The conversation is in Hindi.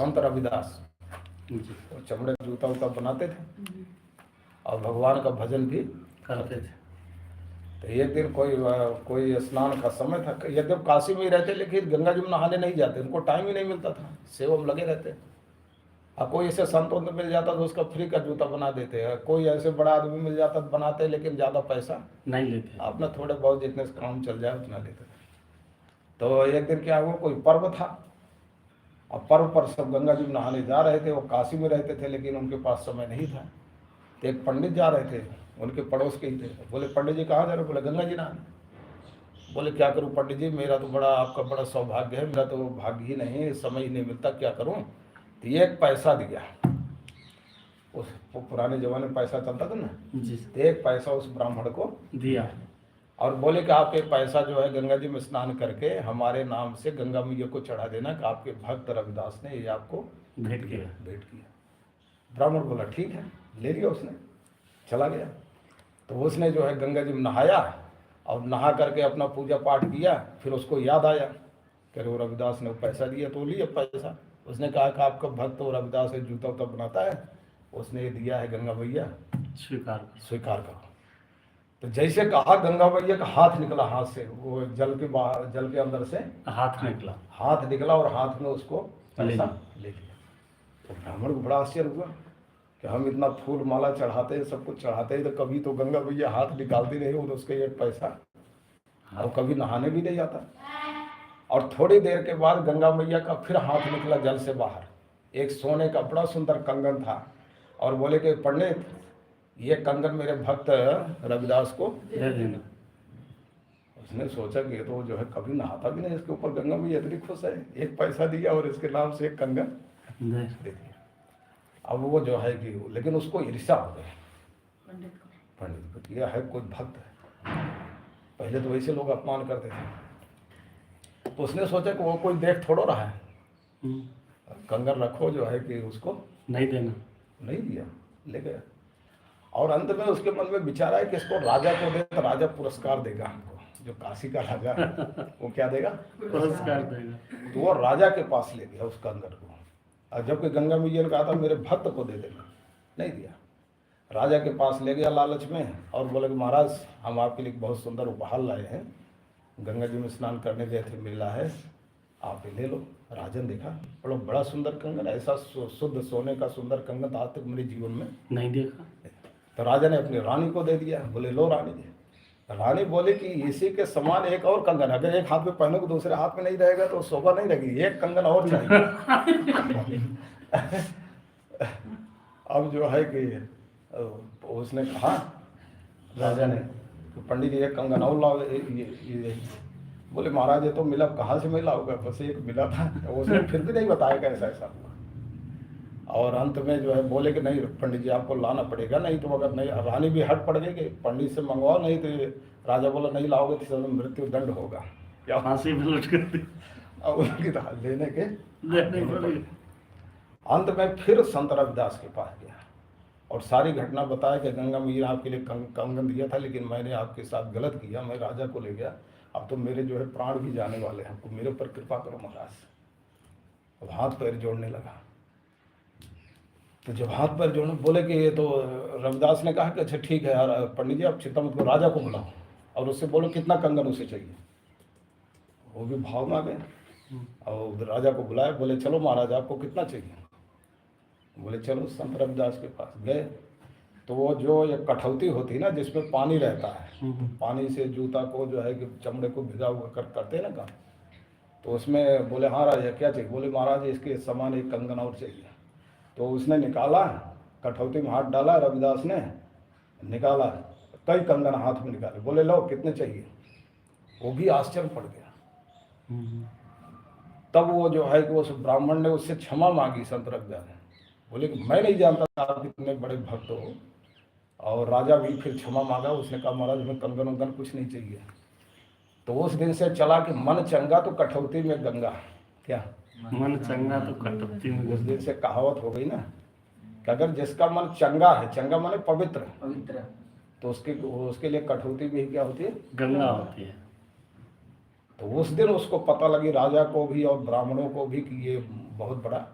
संत रविदास वो चमड़े का जूता उता बनाते थे और भगवान का भजन भी करते थे। तो एक दिन कोई स्नान का समय था, यद्यप काशी में ही रहते लेकिन गंगा जी में नहाने नहीं जाते, उनको टाइम ही नहीं मिलता था, सेवा में लगे रहते। और कोई ऐसे संत उन्त मिल जाता तो उसका फ्री का जूता बना देते हैं, कोई ऐसे बड़ा आदमी मिल जाता तो बनाते लेकिन ज़्यादा पैसा नहीं लेते, अपना थोड़े बहुत जितने से काम चल जाए उतना लेते थे। तो एक दिन क्या हुआ, कोई पर्व था और पर्व पर सब गंगा जी में नहाने जा रहे थे। वो काशी में रहते थे लेकिन उनके पास समय नहीं था। तो एक पंडित जा रहे थे, उनके पड़ोस के ही थे। बोले पंडित जी कहाँ जा रहे हो? बोले गंगा जी नहाने। बोले क्या करूँ पंडित जी, मेरा तो आपका बड़ा सौभाग्य है, मेरा तो भाग्य ही नहीं, समय ही नहीं मिलता, क्या करूँ? तो ये एक पैसा दिया, उस पुराने जमाने में पैसा चलता था ना जी, तो एक पैसा उस ब्राह्मण को दिया और बोले कि आप एक पैसा जो है गंगा जी में स्नान करके हमारे नाम से गंगा मैया को चढ़ा देना कि आपके भक्त रविदास ने ये आपको भेंट किया। ब्राह्मण बोला ठीक है, ले लिया उसने, चला गया। तो उसने जो है गंगा जी में नहाया और नहा करके अपना पूजा पाठ किया। फिर उसको याद आया कि वो रविदास ने वो पैसा दिया, तो लिया पैसा। उसने कहा कि आपका भक्त तो रविदास है, जूता उता बनाता है, उसने ये दिया है गंगा मैया, स्वीकार करो। तो जैसे कहा गंगा मैया का हाथ निकला, हाथ से वो जल के अंदर से हाथ निकला और हाथ में उसको पैसा ले लिया। तो ब्राह्मण को बड़ा आश्चर्य हुआ कि हम इतना फूल माला चढ़ाते हैं, सब कुछ चढ़ाते हैं, तो कभी तो गंगा मैया हाथ निकालती नहीं और उसके एक पैसा, और कभी नहाने भी नहीं जाता। और थोड़ी देर के बाद गंगा मैया का फिर हाथ निकला जल से बाहर, एक सोने का बड़ा सुंदर कंगन था और बोले कि पंडित ये कंगन मेरे भक्त रविदास को दे देना। उसने सोचा कि ये तो जो है कभी नहाता भी नहीं, इसके ऊपर गंगा मैया इतनी खुश है, एक पैसा दिया और इसके नाम से एक कंगन दे दिया। अब वो जो है कि लेकिन उसको ईर्ष्या हो गई पंडित को, यह है कोई भक्त है। पहले तो वैसे लोग अपमान करते थे, तो उसने सोचा कि वो कोई देख थोड़ा रहा है, कंगन रखो जो है कि उसको नहीं देना, नहीं दिया, ले गया। और अंत में उसके मन में विचार आया कि इसको राजा को दे तो राजा पुरस्कार देगा हमको, जो काशी का राजा वो क्या देगा? पुरस्कार देगा। तो वो राजा के पास ले गया उस कंगन को, और जबकि गंगा मैया ने कहा था मेरे भक्त को दे देना, नहीं दिया। राजा के पास ले गया लालच में और बोले कि महाराज हम आपके लिए बहुत सुंदर उपहार लाए हैं, गंगा जी में स्नान करने गए थे, मिला है, आप ले लो। राजन देखा बड़ा सुंदर कंगन, ऐसा शुद्ध सोने का सुंदर कंगन आज तक मेरे जीवन में नहीं देखा। तो राजा ने अपनी रानी को दे दिया। बोले लो रानी जी। रानी बोली कि इसी के समान एक और कंगन, अगर एक हाथ में पहनोगे दूसरे हाथ में नहीं रहेगा तो शोभा नहीं लगेगी, एक कंगन और चाहिए। अब जो है कि उसने कहा राजा ने, तो पंडित जी एक कंगन और लाओ। ये बोले महाराज ये तो मिला, कहाँ से मिला होगा, बस एक मिला था। तो उसने फिर भी नहीं बताया कैसा ऐसा हुआ। और अंत में जो है बोले कि नहीं पंडित जी आपको लाना पड़ेगा, नहीं तो अगर नहीं, रानी भी हट पड़ गई कि पंडित से मंगवाओ, नहीं तो राजा बोला नहीं लाओगे तो मृत्यु दंड होगा। क्या फांसी में लटक दी। अब उनकी लेने के अंत में फिर संत रविदास के पास गया और सारी घटना बताया कि गंगा मैया आपके लिए कंगन दिया था, लेकिन मैंने आपके साथ गलत किया, मैं राजा को ले गया, अब तो मेरे जो है प्राण भी जाने वाले हैं, आपको मेरे ऊपर कृपा करो महाराज। अब हाथ पैर जोड़ने लगा। तो जब हाथ पैर जोड़ने बोले कि ये तो रविदास ने कहा कि अच्छा ठीक है यार पंडित जी आप चिंता मत करो, राजा को बुलाओ और उससे बोलो कितना कंगन उसे चाहिए। वो भी भाव में आ गए और राजा को बुलाया, बोले चलो महाराज आपको कितना चाहिए? बोले चलो संत रविदास के पास गए। तो वो जो ये कठौती होती है ना जिसमें पानी रहता है, पानी से जूता को जो है कि चमड़े को भिगा हुआ करते हैं ना काम, तो उसमें बोले हाँ राजा क्या चाहिए? बोले महाराज इसके समान एक कंगन और चाहिए। तो उसने निकाला, कठौती में हाथ डाला, रविदास ने निकाला, कई कंगन हाथ में निकाले। बोले लो कितने चाहिए? वो भी आश्चर्य पड़ गया। तब वो जो है कि उस ब्राह्मण ने उससे क्षमा मांगी संत रविदास ने। बोले कि मैं नहीं जानता था आप इतने बड़े भक्त हो। और राजा भी फिर क्षमा मांगा, उसने कहा महाराज हमें कंगन वंगन कुछ नहीं चाहिए। तो उस दिन से चला कि मन चंगा तो कठौती में गंगा। क्या मन चंगा तो कठौती में? उस दिन से कहावत हो गई ना कि अगर जिसका मन चंगा है, चंगा माने पवित्र, तो उसके लिए कठौती भी क्या होती है? गंगा होती है। तो उस दिन उसको पता लगी राजा को भी और ब्राह्मणों को भी कि ये बहुत बड़ा